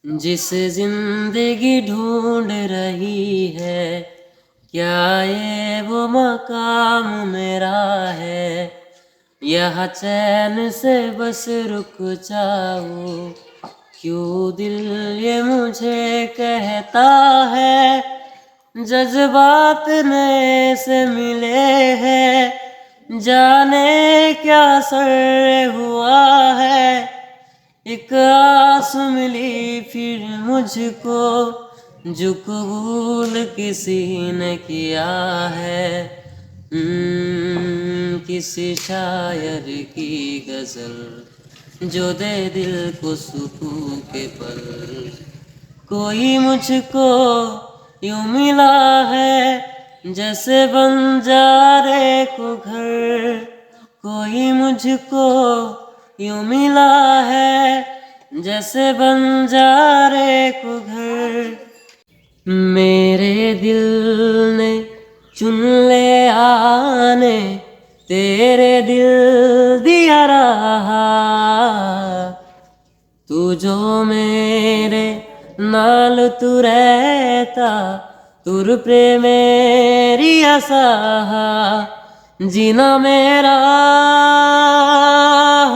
जिस जिंदगी ढूंढ रही है, क्या ये वो मकाम मेरा है? यह चैन से बस रुक जाऊं, क्यों दिल ये मुझे कहता है? जज्बात नए से मिले हैं, जाने क्या सर हुआ है। एक आस मिली फिर मुझको, जो कबूल किसी ने किया है। किसी शायर की गजल जो दे दिल को सुकून के पल। कोई मुझको यूं मिला है, जैसे बंजारे को घर। कोई मुझको यूं मिला है, जैसे बंजारे को घर। मेरे दिल ने चुन ले आने, तेरे दिल दिया रहा। तू जो मेरे नाल तू रहता, तुर प्रेमेरी आसा। जीना मेरा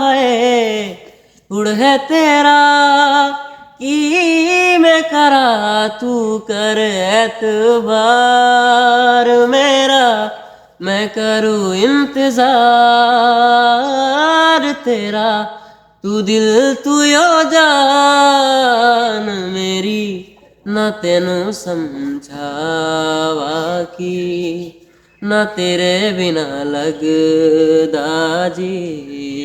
है उड़ है तेरा, की मैं करा तू कर एतबार मेरा। मैं करूँ इंतजार तेरा, तू दिल तू यो जान मेरी। ना तेनू समझावा की, ना तेरे बिना लगदा जी।